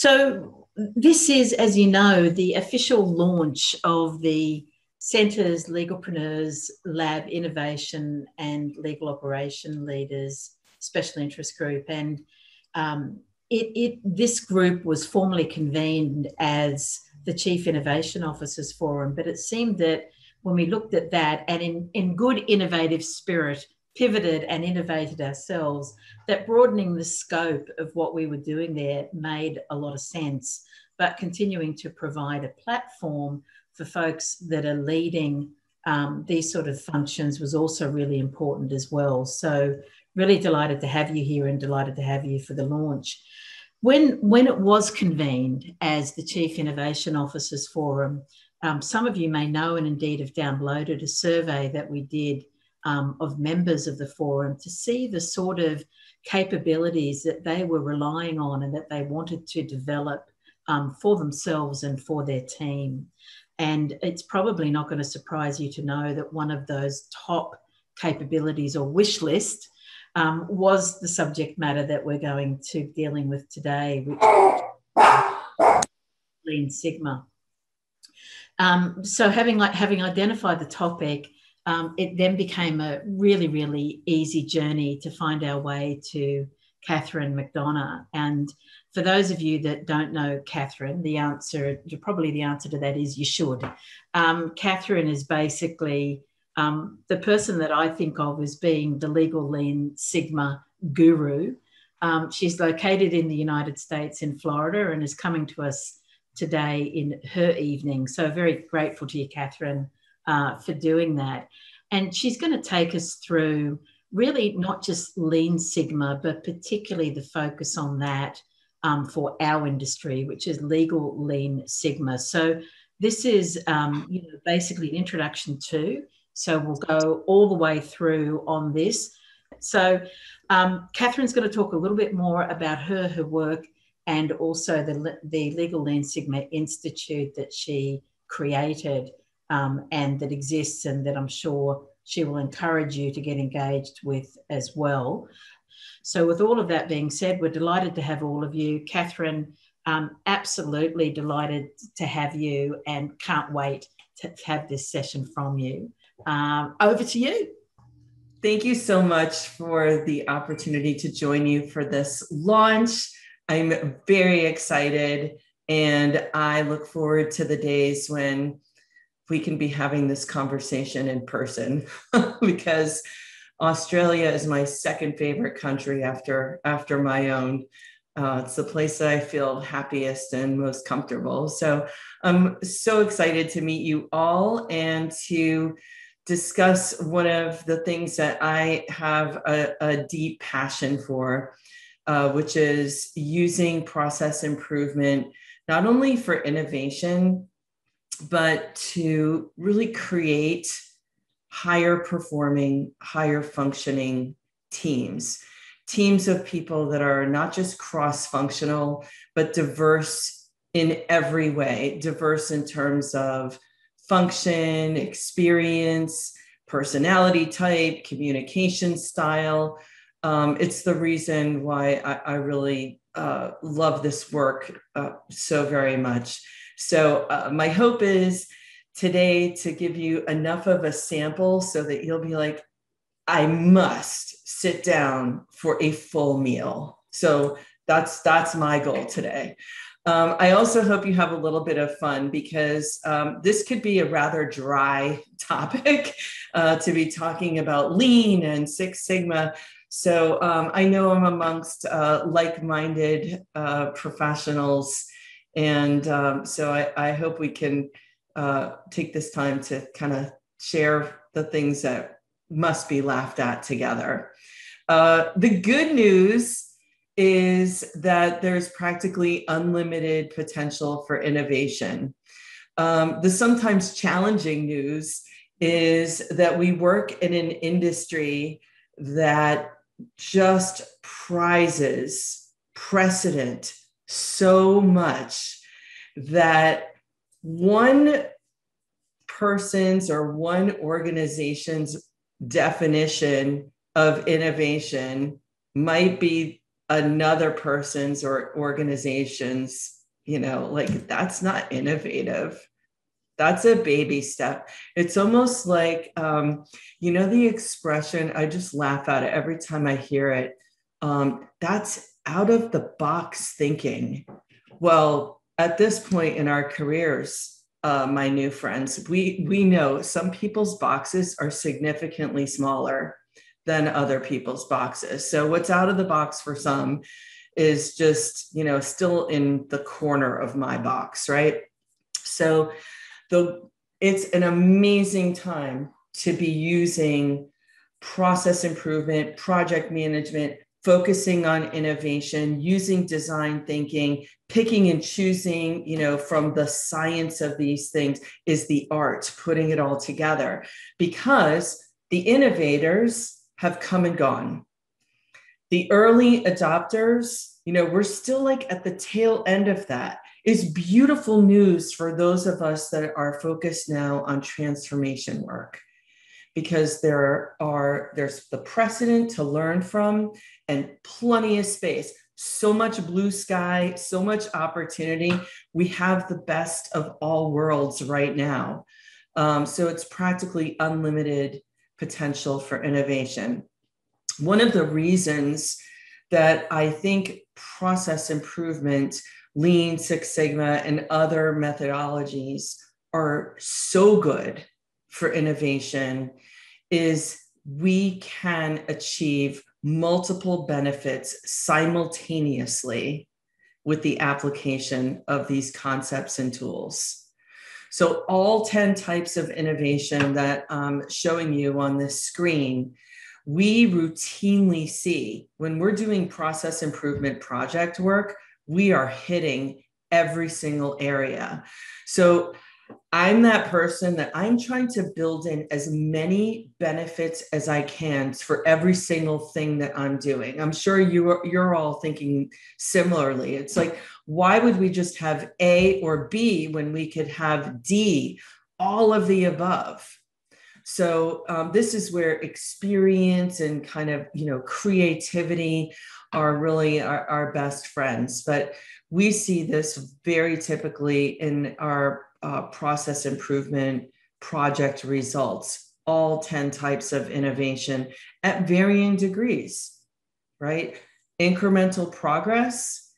So this is, as you know, the official launch of the Centre's Legalpreneurs Lab Innovation and Legal Operation Leaders Special Interest Group. And this group was formally convened as the Chief Innovation Officers Forum, but it seemed that when we looked at that and in good innovative spirit, pivoted and innovated ourselves, that broadening the scope of what we were doing there made a lot of sense, but continuing to provide a platform for folks that are leading these sort of functions was also really important as well. So really delighted to have you here and delighted to have you for the launch. When it was convened as the Chief Innovation Officers Forum, some of you may know and indeed have downloaded a survey that we did of members of the forum to see the sort of capabilities that they were relying on and that they wanted to develop for themselves and for their team. And it's probably not going to surprise you to know that one of those top capabilities or wish list was the subject matter that we're going to dealing with today, which is Lean Sigma. So having identified the topic, it then became a really, really easy journey to find our way to Catherine McDonough. And for those of you that don't know Catherine, the answer to that is you should. Catherine is basically the person that I think of as being the legal Lean Sigma guru. She's located in the United States in Florida and is coming to us today in her evening. So very grateful to you, Catherine, for doing that. And she's going to take us through really not just Lean Sigma, but particularly the focus on that for our industry, which is legal Lean Sigma. So this is basically an introduction to, so we'll go all the way through on this. So Catherine's going to talk a little bit more about her work and also the Legal Lean Sigma Institute that she created and that exists and that I'm sure she will encourage you to get engaged with as well. So with all of that being said, we're delighted to have all of you. Catherine, absolutely delighted to have you and can't wait to have this session from you. Over to you. Thank you so much for the opportunity to join you for this launch. I'm very excited and I look forward to the days when we can be having this conversation in person because Australia is my second favorite country after my own. It's the place that I feel happiest and most comfortable. So I'm so excited to meet you all and to discuss one of the things that I have a deep passion for, which is using process improvement, not only for innovation, but to really create higher performing, higher functioning teams of people that are not just cross-functional, but diverse in every way, diverse in terms of function, experience, personality type, communication style. It's the reason why I really love this work so very much. So my hope is today to give you enough of a sample so that you'll be like, I must sit down for a full meal. So that's my goal today. I also hope you have a little bit of fun because this could be a rather dry topic to be talking about Lean and Six Sigma. So I know I'm amongst like-minded professionals. And so I hope we can take this time to kind of share the things that must be laughed at together. The good news is that there's practically unlimited potential for innovation. The sometimes challenging news is that we work in an industry that just prizes precedent so much that one person's or one organization's definition of innovation might be another person's or organization's, like that's not innovative. That's a baby step. It's almost like, the expression, I just laugh at it every time I hear it. That's out of the box thinking. Well, at this point in our careers, my new friends, we know some people's boxes are significantly smaller than other people's boxes. So what's out of the box for some is just, still in the corner of my box, right? So it's an amazing time to be using process improvement, project management, focusing on innovation, using design thinking, picking and choosing, from the science of these things is the art, putting it all together, because the innovators have come and gone. The early adopters, we're still like at the tail end of that. It's beautiful news for those of us that are focused now on transformation work, because there's the precedent to learn from and plenty of space, so much blue sky, so much opportunity. We have the best of all worlds right now. So it's practically unlimited potential for innovation. One of the reasons that I think process improvement, Lean, Six Sigma, and other methodologies are so good for innovation is we can achieve multiple benefits simultaneously with the application of these concepts and tools. So all 10 types of innovation that I'm showing you on this screen, we routinely see when we're doing process improvement project work, we are hitting every single area. So I'm that person that I'm trying to build in as many benefits as I can for every single thing that I'm doing. I'm sure you're all thinking similarly. It's like, why would we just have A or B when we could have D, all of the above? So this is where experience and kind of, creativity are really our best friends. But we see this very typically in our process improvement project results, all 10 types of innovation at varying degrees, right? Incremental progress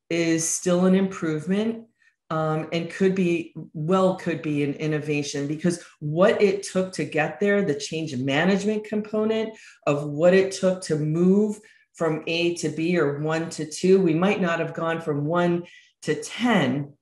is still an improvement, and could be an innovation, because what it took to get there, the change management component of what it took to move from A to B or 1 to 2, we might not have gone from 1 to 10,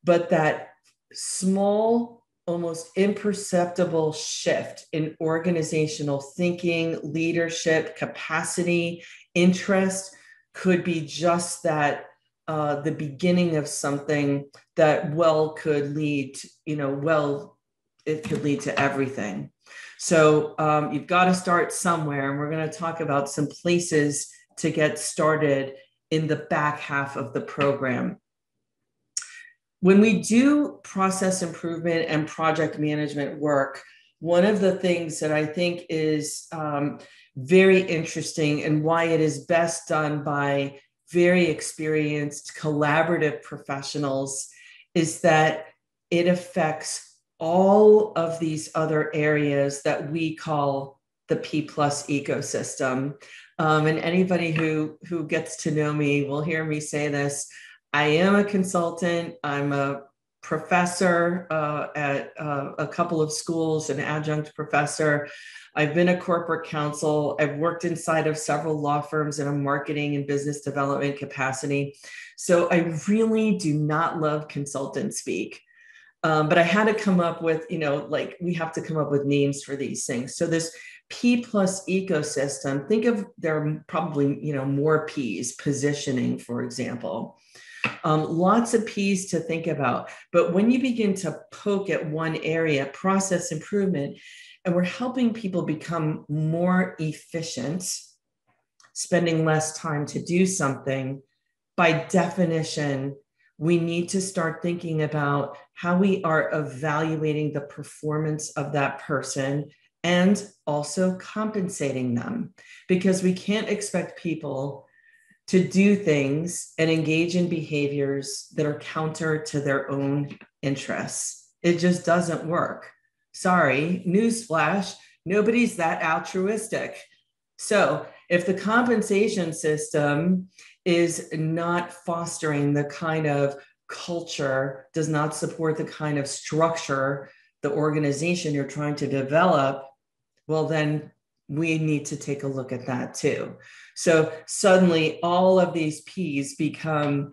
but that small, almost imperceptible shift in organizational thinking, leadership, capacity, interest could be just that, the beginning of something that could lead, it could lead to everything. So you've got to start somewhere, and we're going to talk about some places to get started in the back half of the program. When we do process improvement and project management work, one of the things that I think is very interesting, and why it is best done by very experienced collaborative professionals, is that it affects all of these other areas that we call the P+ ecosystem. And anybody who gets to know me will hear me say this. I am a consultant. I'm a professor at a couple of schools, an adjunct professor. I've been a corporate counsel. I've worked inside of several law firms in a marketing and business development capacity. So I really do not love consultant speak. But I had to come up with, we have to come up with names for these things. So this P+ ecosystem, think of there are probably, more P's, positioning, for example. Lots of P's to think about. But when you begin to poke at one area, process improvement, and we're helping people become more efficient, spending less time to do something, by definition, we need to start thinking about how we are evaluating the performance of that person and also compensating them, because we can't expect people to do things and engage in behaviors that are counter to their own interests. It just doesn't work. Sorry, newsflash, nobody's that altruistic. So if the compensation system is not fostering the kind of culture, does not support the kind of structure, the organization you're trying to develop, well, then we need to take a look at that too. So suddenly all of these P's become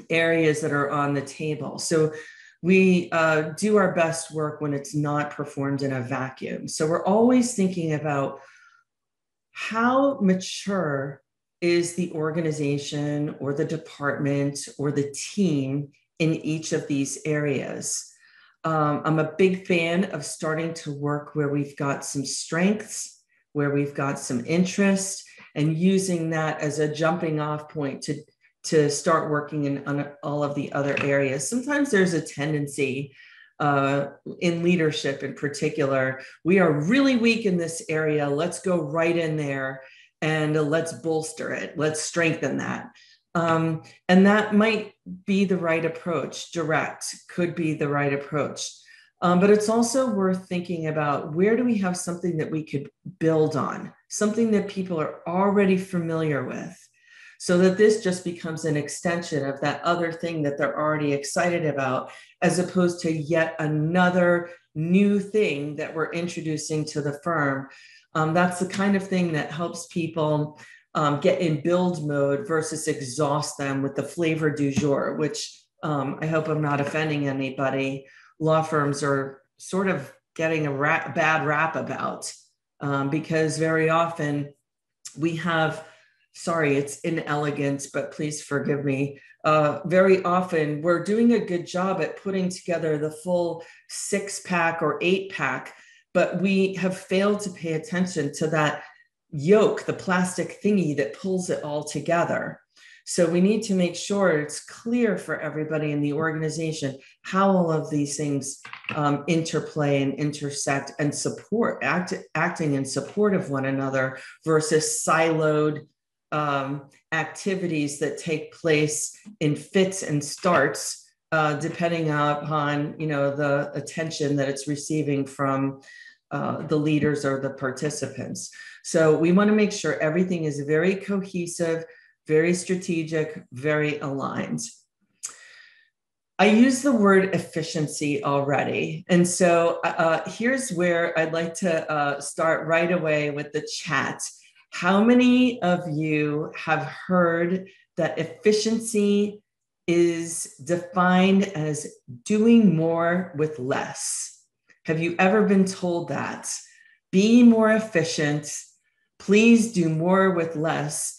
areas that are on the table. So we do our best work when it's not performed in a vacuum. So we're always thinking about how mature is the organization or the department or the team in each of these areas. I'm a big fan of starting to work where we've got some strengths, where we've got some interest, and using that as a jumping off point to start working on all of the other areas. Sometimes there's a tendency in leadership in particular, we are really weak in this area. Let's go right in there and let's bolster it. Let's strengthen that. And that might be the right approach. Direct could be the right approach. But it's also worth thinking about, where do we have something that we could build on, something that people are already familiar with, so that this just becomes an extension of that other thing that they're already excited about, as opposed to yet another new thing that we're introducing to the firm. That's the kind of thing that helps people get in build mode versus exhaust them with the flavor du jour, which I hope I'm not offending anybody. Law firms are sort of getting a bad rap about, because very often we have, sorry, it's inelegant, but please forgive me. Very often we're doing a good job at putting together the full 6-pack or 8-pack, but we have failed to pay attention to that yoke, the plastic thingy that pulls it all together. So we need to make sure it's clear for everybody in the organization how all of these things interplay and intersect and support, acting in support of one another versus siloed activities that take place in fits and starts, depending upon, you know, the attention that it's receiving from the leaders or the participants. So we want to make sure everything is very cohesive, very strategic, very aligned. I use the word efficiency already. And so here's where I'd like to start right away with the chat. How many of you have heard that efficiency is defined as doing more with less? Have you ever been told that? Be more efficient. Please do more with less.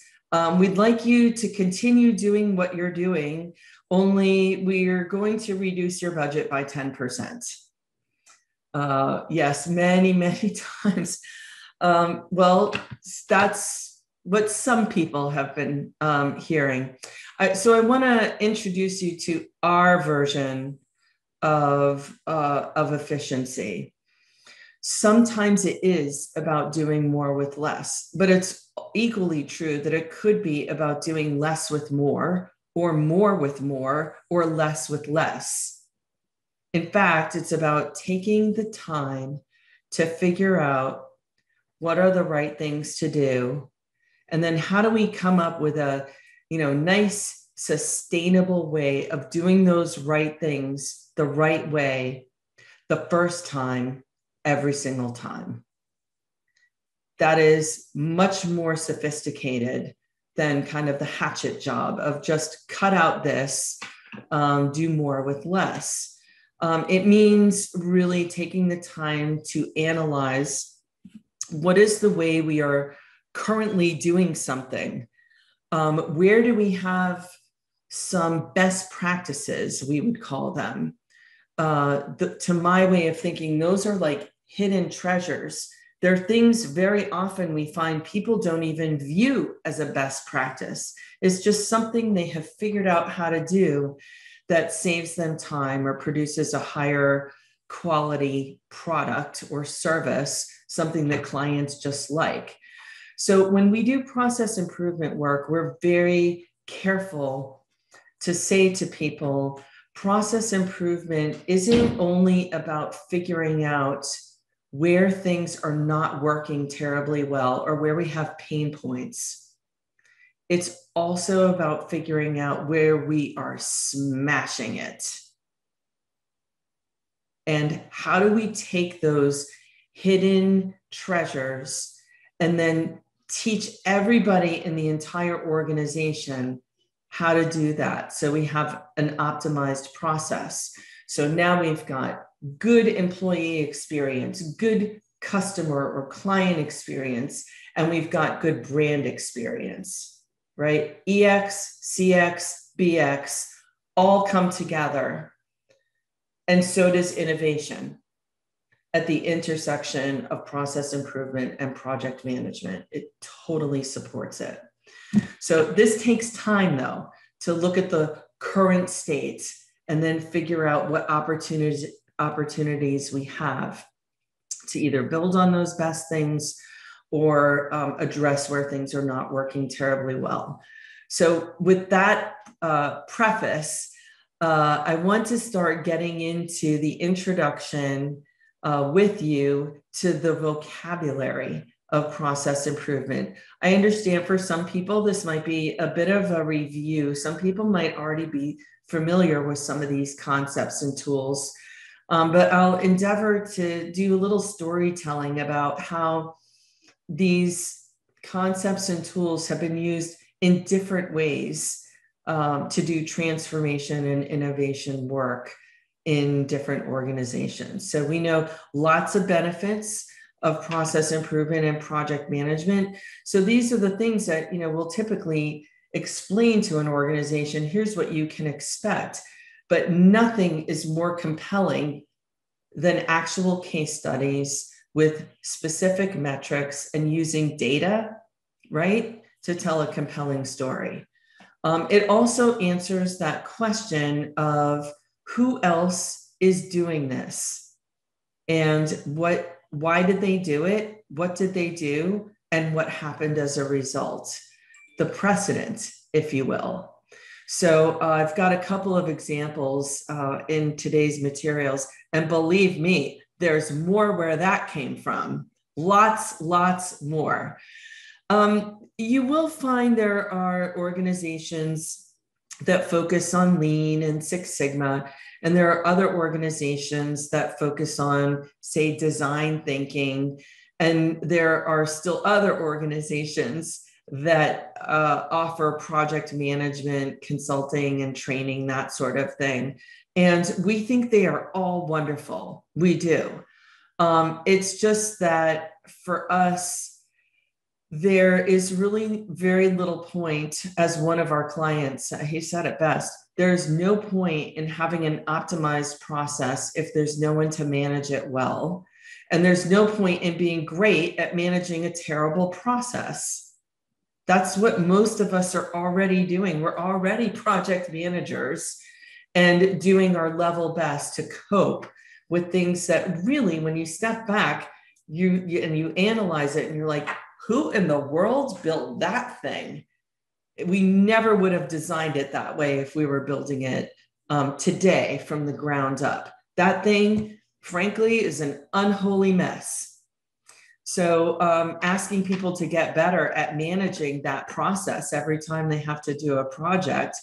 We'd like you to continue doing what you're doing, only we're going to reduce your budget by 10%. Yes, many, many times. Well, that's what some people have been hearing. So I want to introduce you to our version of efficiency. Sometimes it is about doing more with less, but it's equally true that it could be about doing less with more, or more with more, or less with less. In fact, it's about taking the time to figure out what are the right things to do, and then how do we come up with a, you know, nice, sustainable way of doing those right things the right way the first time, every single time. That is much more sophisticated than kind of the hatchet job of just cut out this, do more with less. It means really taking the time to analyze what is the way we are currently doing something. Where do we have some best practices, we would call them. To my way of thinking, those are like hidden treasures. They're things very often we find people don't even view as a best practice. It's just something they have figured out how to do that saves them time or produces a higher quality product or service, something that clients just like. So when we do process improvement work, we're very careful to say to people, process improvement isn't only about figuring out where things are not working terribly well or where we have pain points. It's also about figuring out where we are smashing it. And how do we take those hidden treasures and then teach everybody in the entire organization how to do that? So we have an optimized process. So now we've got good employee experience, good customer or client experience, and we've got good brand experience, right? EX, CX, BX all come together. And so does innovation at the intersection of process improvement and project management. It totally supports it. So this takes time, though, to look at the current state and then figure out what opportunities we have to either build on those best things or address where things are not working terribly well. So with that preface, I want to start getting into the introduction with you to the vocabulary of process improvement. I understand for some people, this might be a bit of a review. Some people might already be familiar with some of these concepts and tools, but I'll endeavor to do a little storytelling about how these concepts and tools have been used in different ways to do transformation and innovation work in different organizations. So we know lots of benefits of process improvement and project management. So these are the things that, we'll typically explain to an organization. Here's what you can expect, but nothing is more compelling than actual case studies with specific metrics and using data, right, to tell a compelling story. It also answers that question of who else is doing this and why did they do it? What did they do? And what happened as a result? The precedent, if you will. So I've got a couple of examples in today's materials. And believe me, there's more where that came from. Lots more. You will find there are organizations that focus on Lean and Six Sigma, and there are other organizations that focus on, say, design thinking, and there are still other organizations that offer project management, consulting, and training, that sort of thing. And we think they are all wonderful. We do. It's just that for us, there is really very little point, as one of our clients, he said it best, there's no point in having an optimized process if there's no one to manage it well. And there's no point in being great at managing a terrible process. That's what most of us are already doing. We're already project managers and doing our level best to cope with things that really, when you step back, you analyze it and you're like, who in the world built that thing? We never would have designed it that way if we were building it today from the ground up. That thing, frankly, is an unholy mess. So asking people to get better at managing that process every time they have to do a project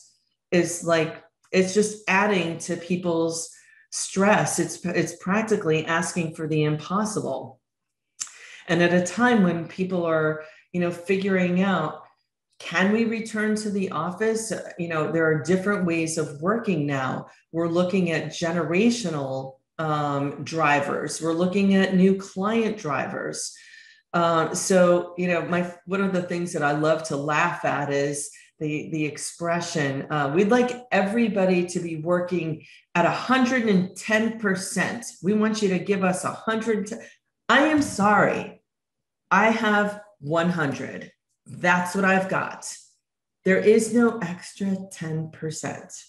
is like, it's just adding to people's stress. It's practically asking for the impossible. And at a time when people are, figuring out, can we return to the office? There are different ways of working now. We're looking at generational drivers. We're looking at new client drivers. So, one of the things that I love to laugh at is the expression, we'd like everybody to be working at 110%. We want you to give us 100. I am sorry. I have 100. That's what I've got. There is no extra 10%.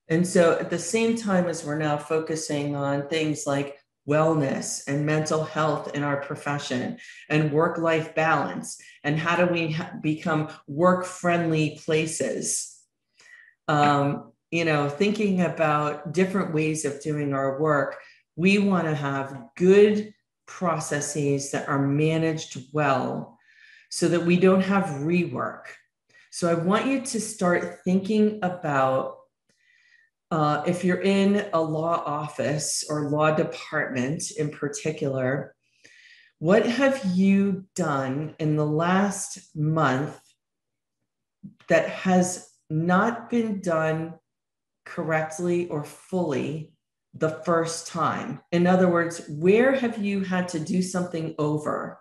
And so at the same time as we're now focusing on things like wellness and mental health in our profession and work-life balance, and how do we become work-friendly places. Thinking about different ways of doing our work, we want to have good processes that are managed well so that we don't have rework. So I want you to start thinking about if you're in a law office or law department in particular, what have you done in the last month that has not been done correctly or fully the first time? In other words, where have you had to do something over?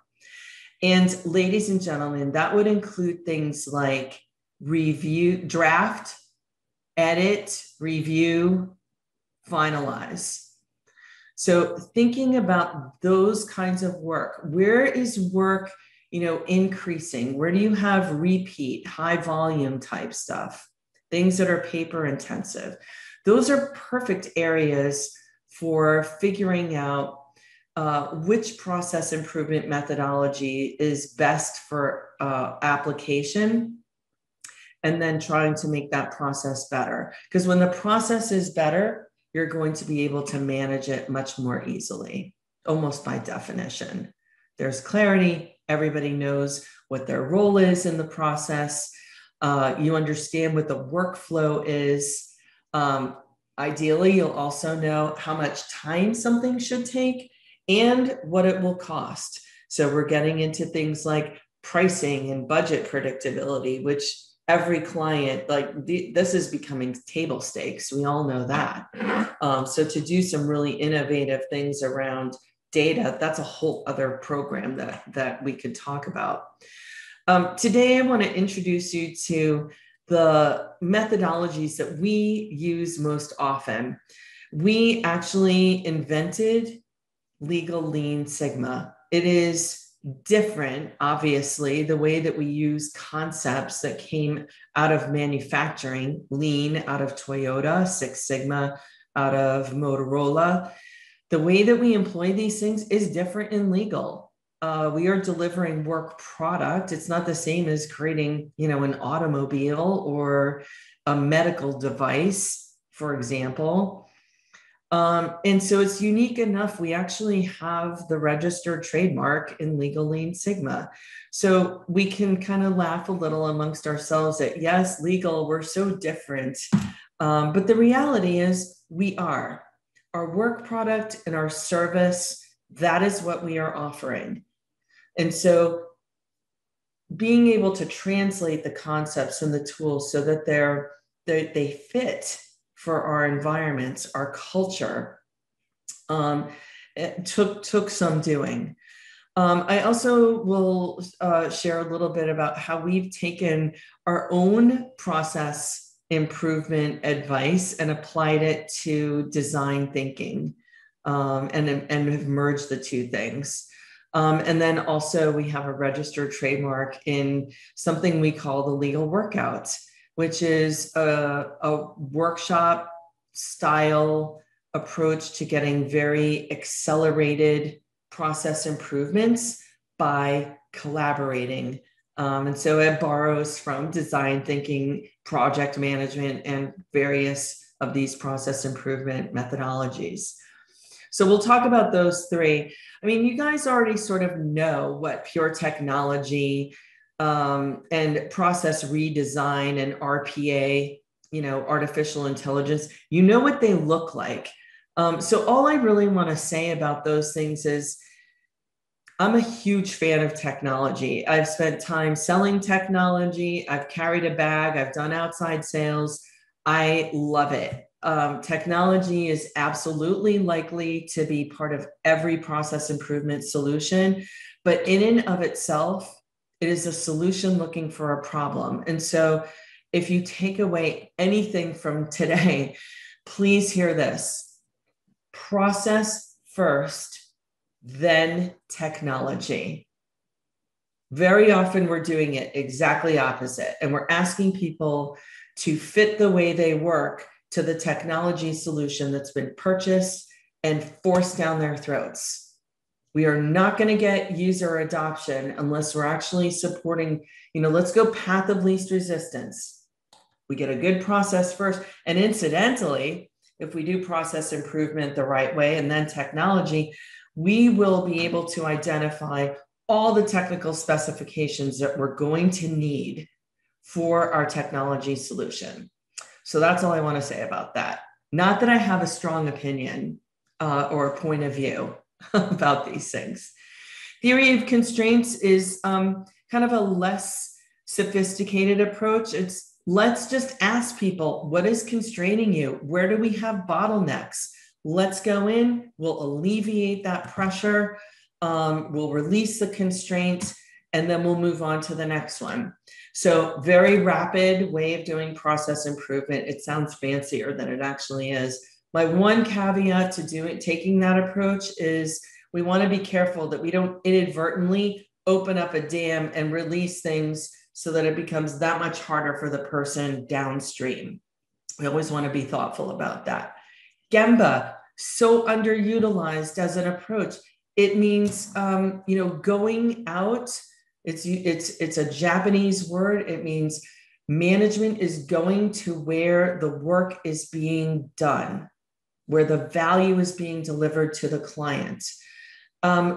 And ladies and gentlemen, that would include things like review, draft, edit, review, finalize. So thinking about those kinds of work, where is work, increasing? Where do you have repeat, high volume type stuff? Things that are paper intensive. Those are perfect areas for figuring out which process improvement methodology is best for application, and then trying to make that process better. Because when the process is better, you're going to be able to manage it much more easily, almost by definition. There's clarity. Everybody knows what their role is in the process. You understand what the workflow is. Ideally, you'll also know how much time something should take and what it will cost. So we're getting into things like pricing and budget predictability, which every client, this is becoming table stakes. We all know that. So to do some really innovative things around data, that's a whole other program that we could talk about. Today, I want to introduce you to the methodologies that we use most often. We actually invented Legal Lean Sigma. It is different, obviously, the way that we use concepts that came out of manufacturing, Lean out of Toyota, Six Sigma out of Motorola. The way that we employ these things is different in legal. We are delivering work product. It's not the same as creating, an automobile or a medical device, for example. And so it's unique enough. We actually have the registered trademark in Legal Lean Sigma. So we can kind of laugh a little amongst ourselves that, yes, legal, we're so different. But the reality is we are. Our work product and our service, that is what we are offering. And so being able to translate the concepts and the tools so that they fit for our environments, our culture, it took some doing. I also will share a little bit about how we've taken our own process improvement advice and applied it to design thinking, and have merged the two things. And then also we have a registered trademark in something we call the legal workout, which is a workshop style approach to getting very accelerated process improvements by collaborating. And so it borrows from design thinking, project management, and various of these process improvement methodologies. So we'll talk about those three. I mean, you guys already sort of know what pure technology and process redesign and RPA, artificial intelligence, what they look like. So all I really want to say about those things is I'm a huge fan of technology. I've spent time selling technology. I've carried a bag. I've done outside sales. I love it. Technology is absolutely likely to be part of every process improvement solution, but in and of itself, it is a solution looking for a problem. And so if you take away anything from today, please hear this: process first, then technology. Very often we're doing it exactly opposite, and we're asking people to fit the way they work to the technology solution that's been purchased and force down their throats. We are not going to get user adoption unless we're actually supporting, let's go path of least resistance. We get a good process first. And incidentally, if we do process improvement the right way and then technology, we will be able to identify all the technical specifications that we're going to need for our technology solution. So that's all I want to say about that. Not that I have a strong opinion or a point of view about these things. Theory of constraints is kind of a less sophisticated approach. It's let's just ask people, what is constraining you? Where do we have bottlenecks? Let's go in, we'll alleviate that pressure, we'll release the constraint, and then we'll move on to the next one. So very rapid way of doing process improvement. It sounds fancier than it actually is. My one caveat to taking that approach is we want to be careful that we don't inadvertently open up a dam and release things so that it becomes that much harder for the person downstream. We always want to be thoughtful about that. Gemba, so underutilized as an approach. It means, going out. It's a Japanese word. It means management is going to where the work is being done, where the value is being delivered to the client.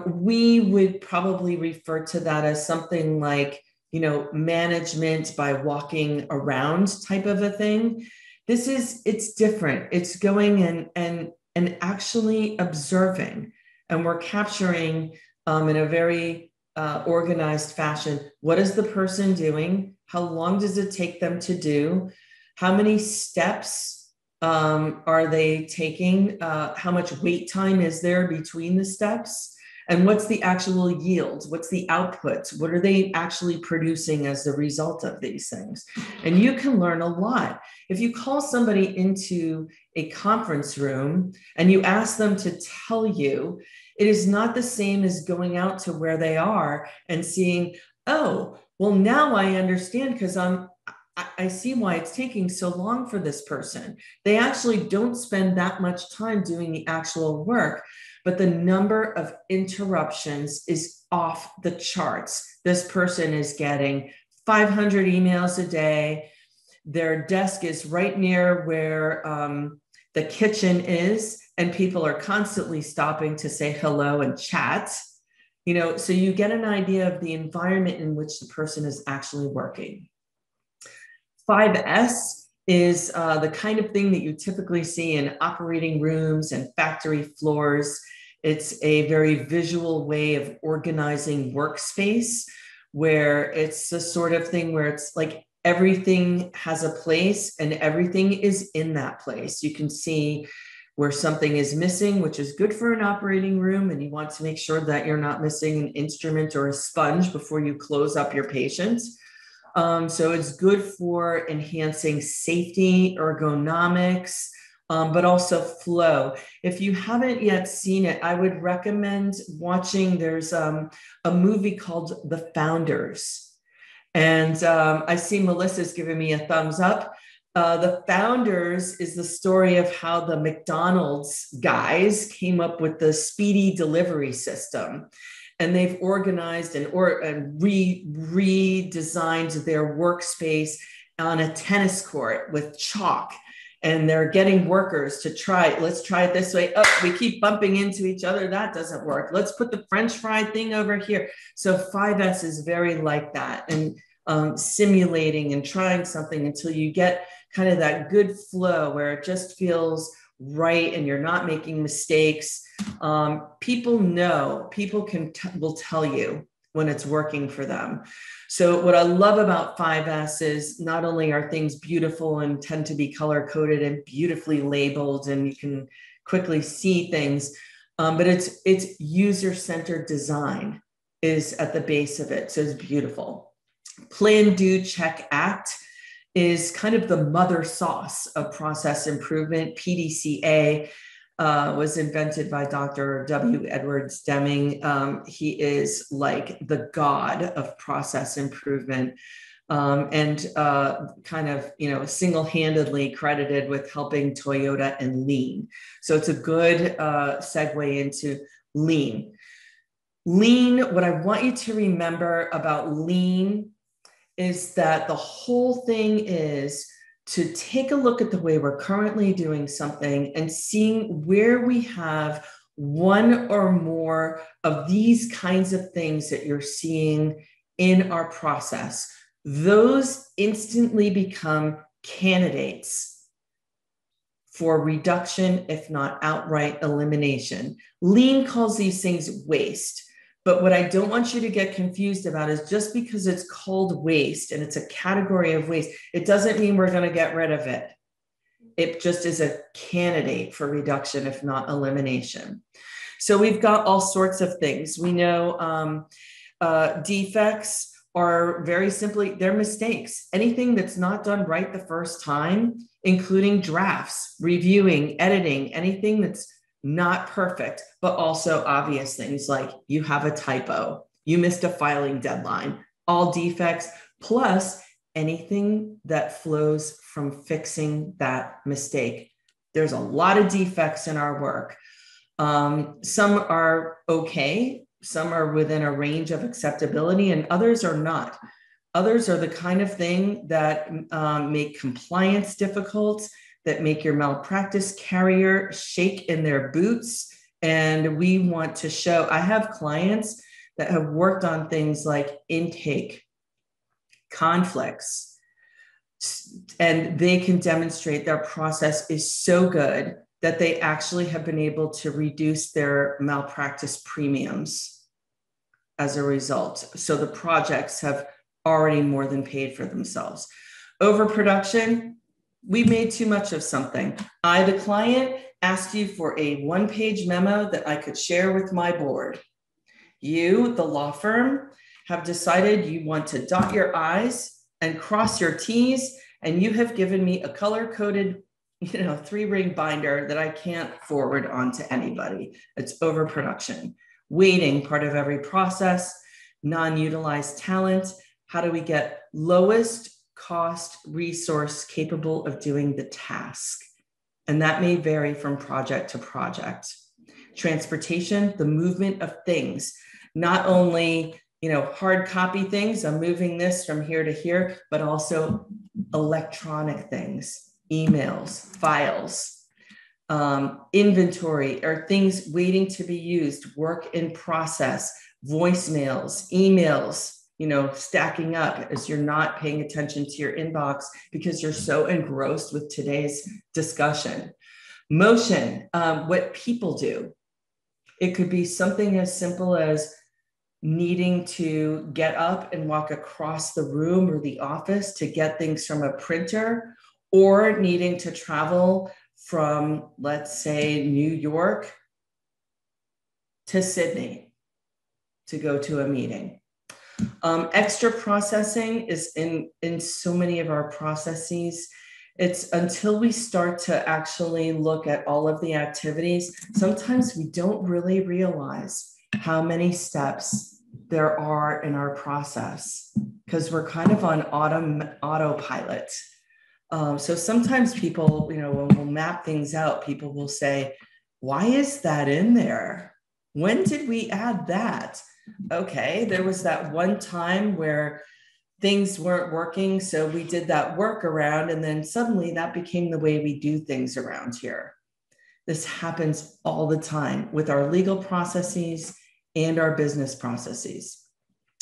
We would probably refer to that as something like, management by walking around type of a thing. It's different. It's going and actually observing, and we're capturing in a very organized fashion. What is the person doing? How long does it take them to do? How many steps are they taking? How much wait time is there between the steps? And what's the actual yield? What's the output? What are they actually producing as a result of these things? And you can learn a lot. If you call somebody into a conference room and you ask them to tell you, it is not the same as going out to where they are and seeing, oh, well, now I understand because I see why it's taking so long for this person. They actually don't spend that much time doing the actual work, but the number of interruptions is off the charts. This person is getting 500 emails a day. Their desk is right near where the kitchen is, and people are constantly stopping to say hello and chat. So you get an idea of the environment in which the person is actually working. 5S is the kind of thing that you typically see in operating rooms and factory floors. It's a very visual way of organizing workspace, where it's the sort of thing where it's like everything has a place and everything is in that place. You can see where something is missing, which is good for an operating room, and you want to make sure that you're not missing an instrument or a sponge before you close up your patient. So it's good for enhancing safety, ergonomics, but also flow. If you haven't yet seen it, I would recommend watching. There's a movie called The Founders. And I see Melissa's giving me a thumbs up. The Founders is the story of how the McDonald's guys came up with the speedy delivery system. And they've organized and redesigned their workspace on a tennis court with chalk. And they're getting workers to try it. Let's try it this way. Oh, we keep bumping into each other. That doesn't work. Let's put the French fry thing over here. So 5S is very like that, and simulating and trying something until you get kind of that good flow where it just feels right and you're not making mistakes. People know, people will tell you when it's working for them. So what I love about 5S is not only are things beautiful and tend to be color coded and beautifully labeled and you can quickly see things, but it's user-centered design is at the base of it. So it's beautiful. Plan, do, check, act is kind of the mother sauce of process improvement. PDCA was invented by Dr. W. Edwards Deming. He is like the god of process improvement. kind of, single-handedly credited with helping Toyota and lean. So it's a good segue into lean. Lean, what I want you to remember about lean is that the whole thing is to take a look at the way we're currently doing something and seeing where we have one or more of these kinds of things that you're seeing in our process. Those instantly become candidates for reduction, if not outright elimination. Lean calls these things waste. But what I don't want you to get confused about is just because it's called waste and it's a category of waste, it doesn't mean we're going to get rid of it. It just is a candidate for reduction, if not elimination. So we've got all sorts of things. We know defects are very simply, they're mistakes. Anything that's not done right the first time, including drafts, reviewing, editing, anything that's not perfect, but also obvious things like you have a typo, you missed a filing deadline, all defects, plus anything that flows from fixing that mistake. There's a lot of defects in our work. Some are okay, some are within a range of acceptability, and others are not. Others are the kind of thing that make compliance difficult, that make your malpractice carrier shake in their boots. And we want to show, I have clients that have worked on things like intake, conflicts, and they can demonstrate their process is so good that they actually have been able to reduce their malpractice premiums as a result. So the projects have already more than paid for themselves. Overproduction, we made too much of something. I, the client, asked you for a one-page memo that I could share with my board. You, the law firm, have decided you want to dot your I's and cross your T's, and you have given me a color-coded, 3-ring binder that I can't forward on to anybody. It's overproduction. Waiting, part of every process, non-utilized talent. How do we get lowest cost resource capable of doing the task? And that may vary from project to project. Transportation, the movement of things, not only hard copy things, I'm moving this from here to here, but also electronic things, emails, files, inventory, or things waiting to be used, work in process, voicemails, emails, stacking up as you're not paying attention to your inbox because you're so engrossed with today's discussion. Motion, what people do. It could be something as simple as needing to get up and walk across the room or the office to get things from a printer, or needing to travel from, let's say, New York to Sydney to go to a meeting. Extra processing is in so many of our processes. It's until we start to actually look at all of the activities, sometimes we don't really realize how many steps there are in our process because we're kind of on autopilot. So sometimes people, when we'll map things out, people will say, why is that in there? When did we add that? Okay, there was that one time where things weren't working, so we did that workaround, and then suddenly that became the way we do things around here. This happens all the time with our legal processes and our business processes.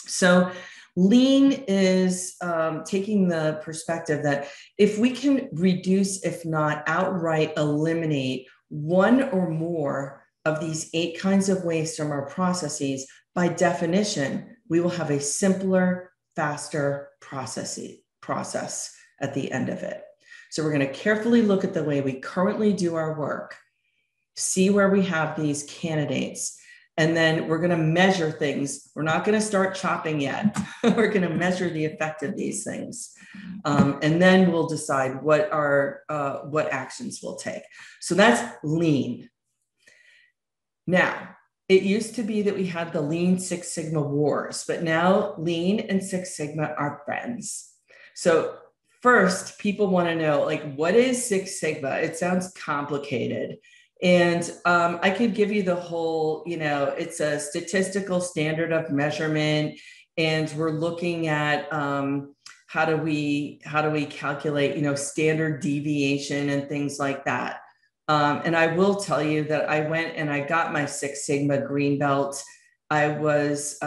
So lean is taking the perspective that if we can reduce, if not outright eliminate, one or more of these 8 kinds of waste from our processes, by definition, we will have a simpler, faster process at the end of it. So we're going to carefully look at the way we currently do our work, see where we have these candidates, and then we're going to measure things. We're not going to start chopping yet. We're going to measure the effect of these things. And then we'll decide what actions we'll take. So that's lean. Now, it used to be that we had the Lean Six Sigma wars, but now Lean and Six Sigma are friends. So first, people want to know, like, what is Six Sigma? It sounds complicated. And I could give you the whole, it's a statistical standard of measurement, and we're looking at how do we calculate, standard deviation and things like that. And I will tell you that I went and I got my Six Sigma green belt. I was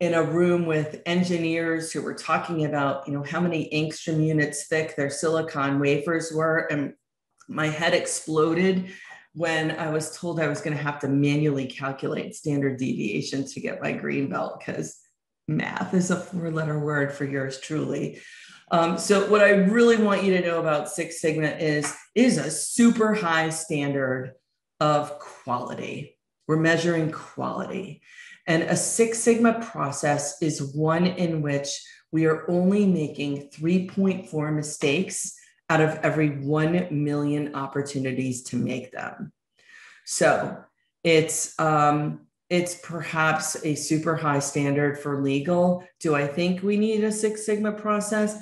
in a room with engineers who were talking about, how many angstrom units thick their silicon wafers were. And my head exploded when I was told I was going to have to manually calculate standard deviation to get my green belt, because math is a 4-letter word for yours truly. So what I really want you to know about Six Sigma is a super high standard of quality. We're measuring quality. And a Six Sigma process is one in which we are only making 3.4 mistakes out of every 1 million opportunities to make them. So it's perhaps a super high standard for legal. Do I think we need a Six Sigma process?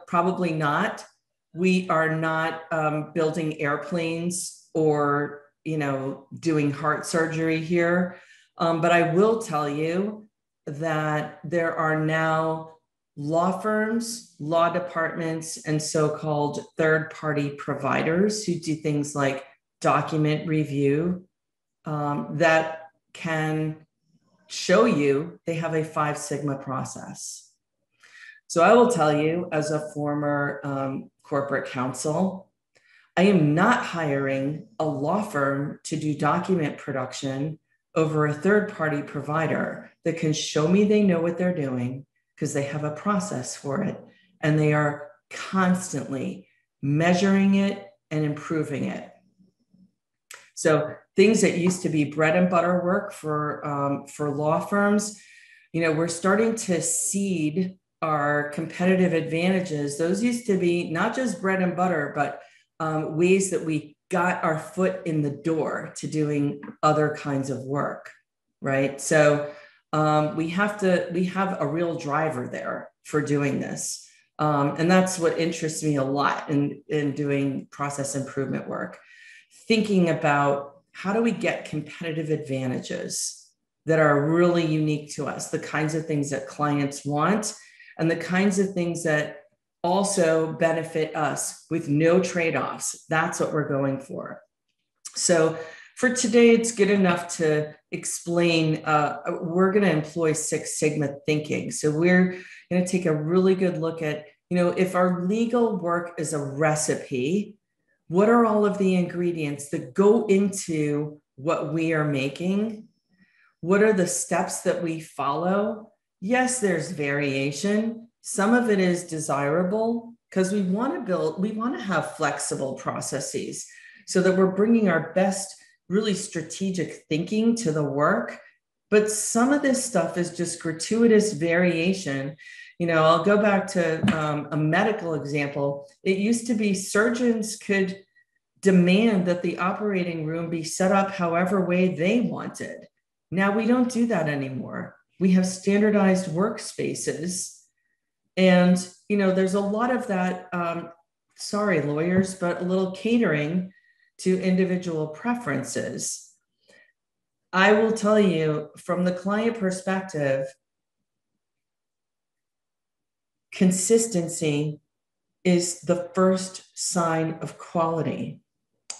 Probably not. We are not building airplanes or, doing heart surgery here. But I will tell you that there are now law firms, law departments, and so-called third-party providers who do things like document review that can show you they have a 5 Sigma process. So I will tell you, as a former corporate counsel, I am not hiring a law firm to do document production over a third-party provider that can show me they know what they're doing, because they have a process for it, and they are constantly measuring it and improving it. So things that used to be bread and butter work for law firms, we're starting to seed our competitive advantages. Those used to be not just bread and butter, but ways that we got our foot in the door to doing other kinds of work, right? So we have a real driver there for doing this. And that's what interests me a lot in doing process improvement work. Thinking about how do we get competitive advantages that are really unique to us, the kinds of things that clients want, and the kinds of things that also benefit us with no trade-offs. That's what we're going for. So for today, it's good enough to explain, we're going to employ Six Sigma thinking. So we're going to take a really good look at, if our legal work is a recipe, what are all of the ingredients that go into what we are making? What are the steps that we follow? Yes, there's variation. Some of it is desirable because we want to have flexible processes so that we're bringing our best, really strategic thinking to the work. But some of this stuff is just gratuitous variation. I'll go back to a medical example. It used to be surgeons could demand that the operating room be set up however way they wanted. Now we don't do that anymore. We have standardized workspaces. And, there's a lot of that, sorry, lawyers, but a little catering to individual preferences. I will tell you, from the client perspective, consistency is the first sign of quality.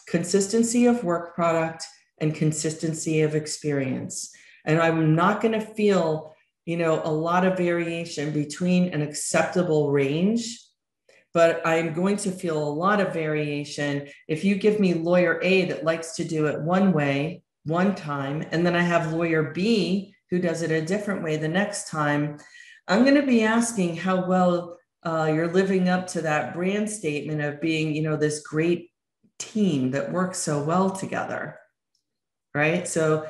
Consistency of work product and consistency of experience. And I'm not going to feel, a lot of variation between an acceptable range, but I'm going to feel a lot of variation if you give me lawyer A that likes to do it one way, one time, and then I have lawyer B who does it a different way the next time. I'm going to be asking how well you're living up to that brand statement of being, this great team that works so well together, right? So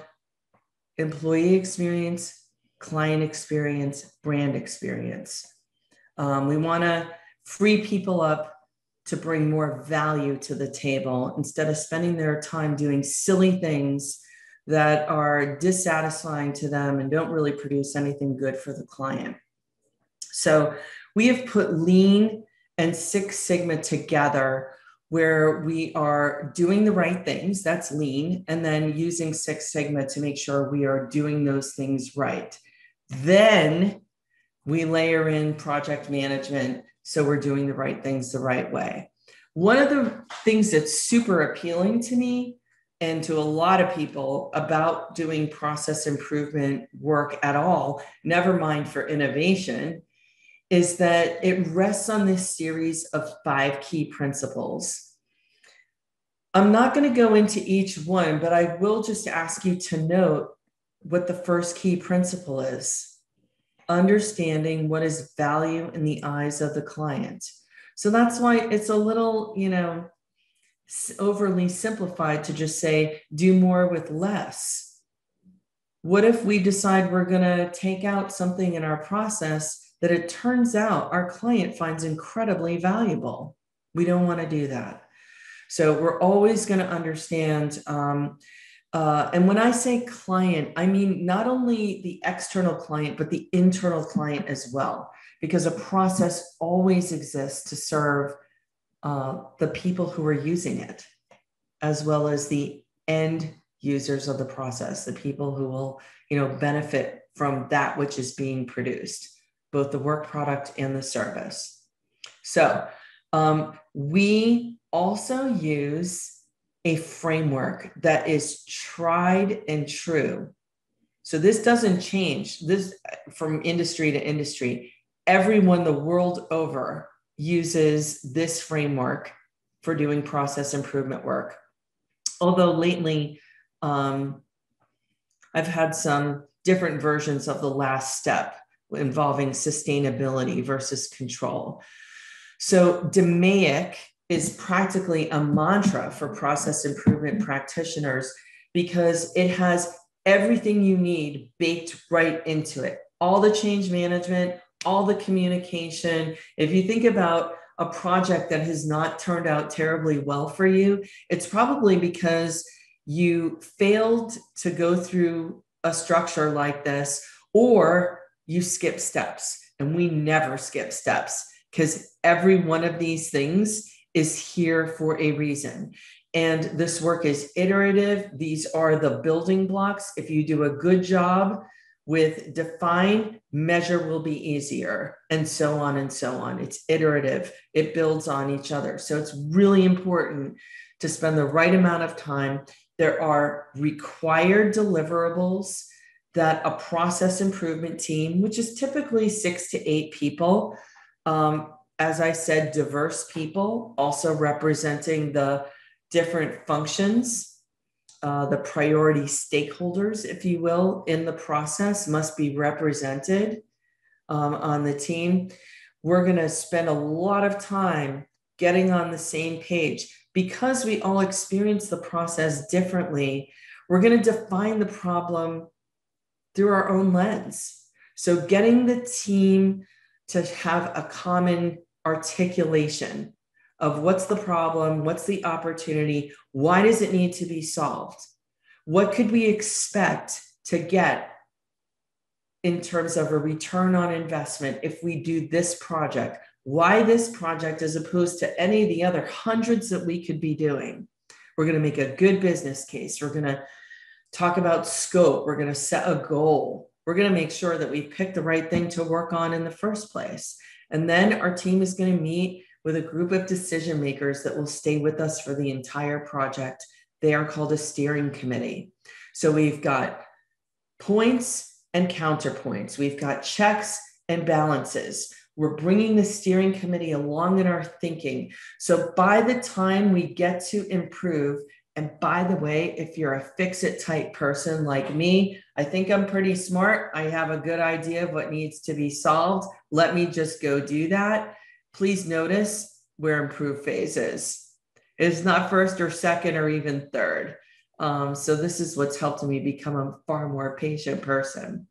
employee experience, client experience, brand experience. We want to free people up to bring more value to the table instead of spending their time doing silly things that are dissatisfying to them and don't really produce anything good for the client. So We have put Lean and Six Sigma together, where we are doing the right things, that's Lean, and then using Six Sigma to make sure we are doing those things right. Then we layer in project management, so we're doing the right things the right way. One of the things that's super appealing to me and to a lot of people about doing process improvement work at all, never mind for innovation, is that it rests on this series of 5 key principles. I'm not going to go into each one, but I will just ask you to note what the first key principle is: understanding what is value in the eyes of the client. So that's why it's a little, overly simplified to just say, do more with less. What if we decide we're going to take out something in our process that it turns out our client finds incredibly valuable? We don't want to do that. So we're always going to understand. And when I say client, I mean not only the external client, but the internal client as well, because a process always exists to serve the people who are using it, as well as the end users of the process, the people who will, benefit from that which is being produced, both the work product and the service. So we also use a framework that is tried and true. So this doesn't change this from industry to industry. Everyone the world over uses this framework for doing process improvement work. Although lately, I've had some different versions of the last step involving sustainability versus control. So DMAIC is practically a mantra for process improvement practitioners because it has everything you need baked right into it. All the change management, all the communication. If you think about a project that has not turned out terribly well for you, it's probably because you failed to go through a structure like this, or you skip steps. And we never skip steps because every one of these things is here for a reason. And this work is iterative. These are the building blocks. If you do a good job with define, measure will be easier, and so on and so on. It's iterative. It builds on each other. So it's really important to spend the right amount of time. There are required deliverables that a process improvement team, which is typically 6 to 8 people, as I said, diverse people, also representing the different functions, the priority stakeholders, if you will, in the process must be represented on the team. We're going to spend a lot of time getting on the same page because we all experience the process differently. We're going to define the problem through our own lens. So getting the team to have a common articulation of what's the problem, what's the opportunity, why does it need to be solved? What could we expect to get in terms of a return on investment if we do this project? Why this project as opposed to any of the other hundreds that we could be doing? We're going to make a good business case. We're going to talk about scope. We're going to set a goal. We're going to make sure that we pick the right thing to work on in the first place. And then our team is going to meet with a group of decision makers that will stay with us for the entire project. They are called a steering committee. So we've got points and counterpoints. We've got checks and balances. We're bringing the steering committee along in our thinking. So by the time we get to improve, and by the way, if you're a fix-it type person like me, I think I'm pretty smart. I have a good idea of what needs to be solved. Let me just go do that. Please notice where improve phase is. It's not first or second or even third. So this is what's helped me become a far more patient person.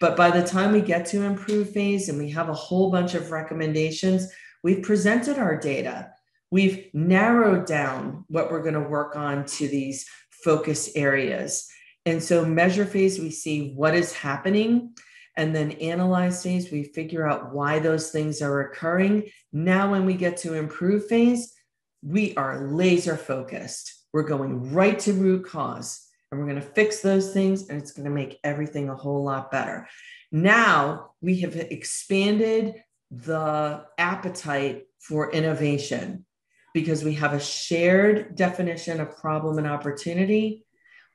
But by the time we get to improve phase and we have a whole bunch of recommendations, we've presented our data. We've narrowed down what we're going to work on to these focus areas. And so measure phase, we see what is happening. And then analyze phase, we figure out why those things are occurring. Now, when we get to improve phase, we are laser focused. We're going right to root cause, and we're going to fix those things, and it's going to make everything a whole lot better. Now we have expanded the appetite for innovation because we have a shared definition of problem and opportunity.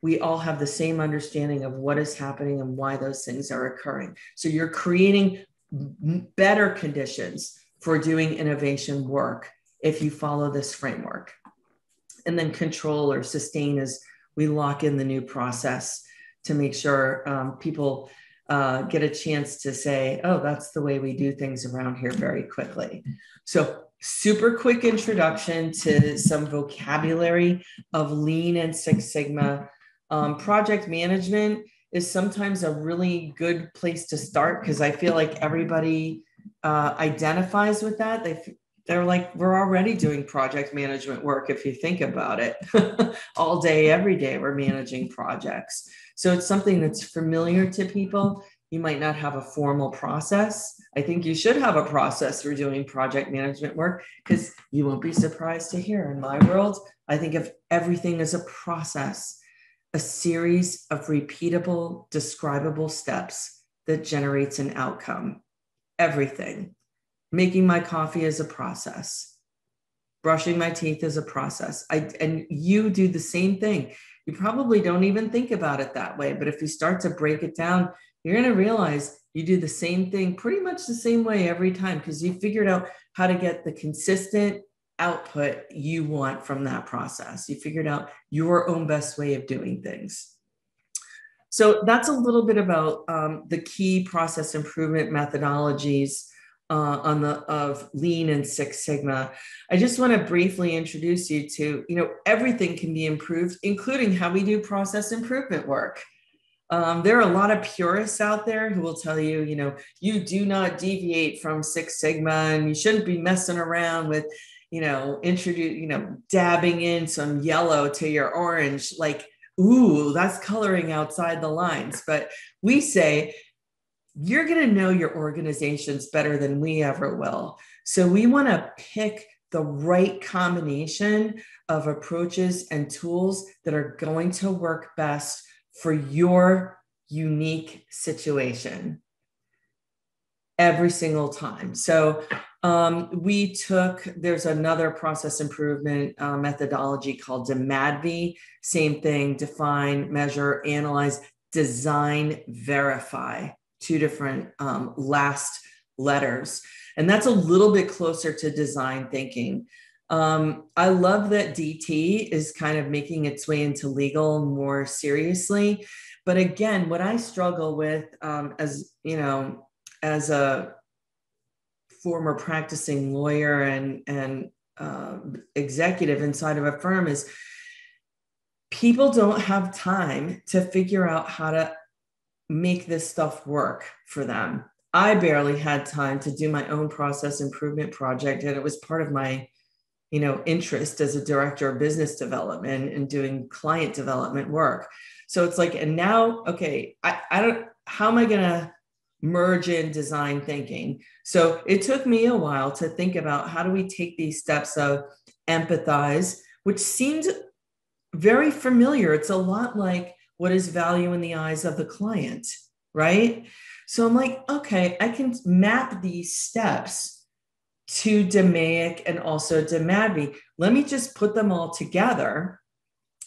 We all have the same understanding of what is happening and why those things are occurring. So you're creating better conditions for doing innovation work if you follow this framework. And then control or sustain is we lock in the new process to make sure people get a chance to say, oh, that's the way we do things around here very quickly. So super quick introduction to some vocabulary of Lean and Six Sigma. Project management is sometimes a really good place to start because I feel like everybody identifies with that. They're like, we're already doing project management work if you think about it. All day, every day, we're managing projects. So it's something that's familiar to people. You might not have a formal process. I think you should have a process for doing project management work because you won't be surprised to hear in my world, I think of everything as a process, a series of repeatable, describable steps that generates an outcome. Everything. Making my coffee is a process. Brushing my teeth is a process. And you do the same thing. You probably don't even think about it that way, but if you start to break it down, you're going to realize you do the same thing pretty much the same way every time because you figured out how to get the consistent output you want from that process. You figured out your own best way of doing things. So that's a little bit about the key process improvement methodologies of Lean and Six Sigma. I just want to briefly introduce you to, everything can be improved, including how we do process improvement work. There are a lot of purists out there who will tell you, you do not deviate from Six Sigma and you shouldn't be messing around with, dabbing in some yellow to your orange, like, ooh, that's coloring outside the lines. But we say, you're going to know your organizations better than we ever will. So we want to pick the right combination of approaches and tools that are going to work best for your unique situation every single time. So there's another process improvement methodology called DMADV, same thing, define, measure, analyze, design, verify. Two different last letters. And that's a little bit closer to design thinking. I love that DT is kind of making its way into legal more seriously. But again, what I struggle with as a former practicing lawyer and executive inside of a firm is people don't have time to figure out how to make this stuff work for them. I barely had time to do my own process improvement project. And it was part of my, interest as a director of business development and doing client development work. So it's like, and now, okay, how am I going to merge in design thinking? So it took me a while to think about how do we take these steps of empathize, which seemed very familiar. It's a lot like, what is value in the eyes of the client, right? So I'm like, okay, I can map these steps to DMAIC and also DMADV. Let me just put them all together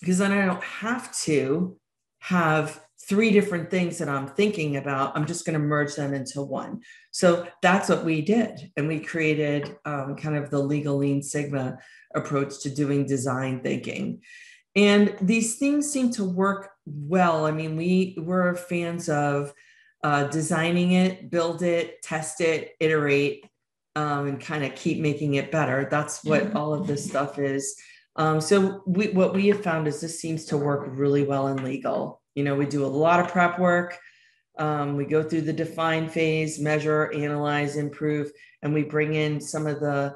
because then I don't have to have three different things that I'm thinking about. I'm just going to merge them into one. So that's what we did. And we created kind of the legal Lean Sigma approach to doing design thinking. And these things seem to work well. I mean, we were fans of designing it, build it, test it, iterate, and kind of keep making it better. That's what all of this stuff is. So what we have found is this seems to work really well in legal. We do a lot of prep work. We go through the define phase, measure, analyze, improve, and we bring in some of the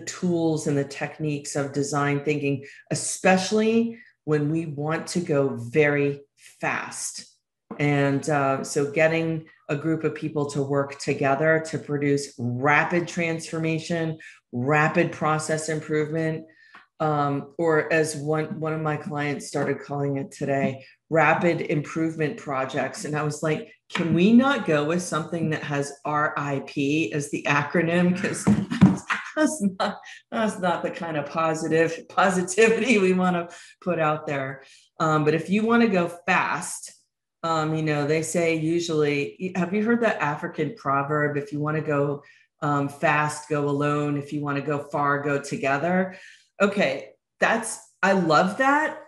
tools and the techniques of design thinking, especially when we want to go very fast. And so getting a group of people to work together to produce rapid transformation, rapid process improvement, or as one of my clients started calling it today, rapid improvement projects. And I was like, can we not go with something that has RIP as the acronym? Because that's not the kind of positivity we want to put out there. But if you want to go fast, they say usually, have you heard that African proverb? If you want to go fast, go alone. If you want to go far, go together. Okay, I love that.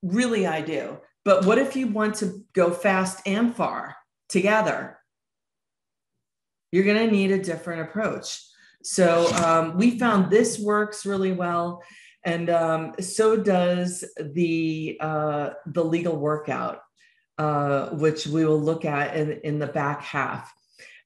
Really, I do. But what if you want to go fast and far together? You're going to need a different approach. So we found this works really well. And so does the legal workout, which we will look at in the back half.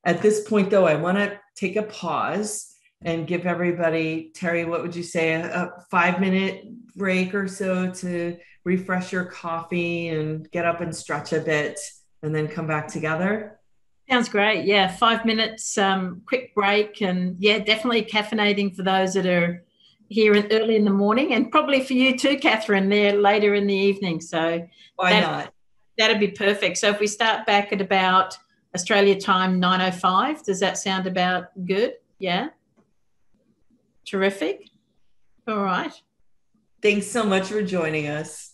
At this point, though, I want to take a pause and give everybody, Terry, what would you say, a 5-minute break or so to refresh your coffee and get up and stretch a bit and then come back together? Sounds great. Yeah, 5 minutes, quick break. And yeah, definitely caffeinating for those that are here early in the morning, and probably for you too, Catherine, there later in the evening. So why not? That'd be perfect. So if we start back at about Australia time, 9:05, does that sound about good? Yeah. Terrific. All right. Thanks so much for joining us.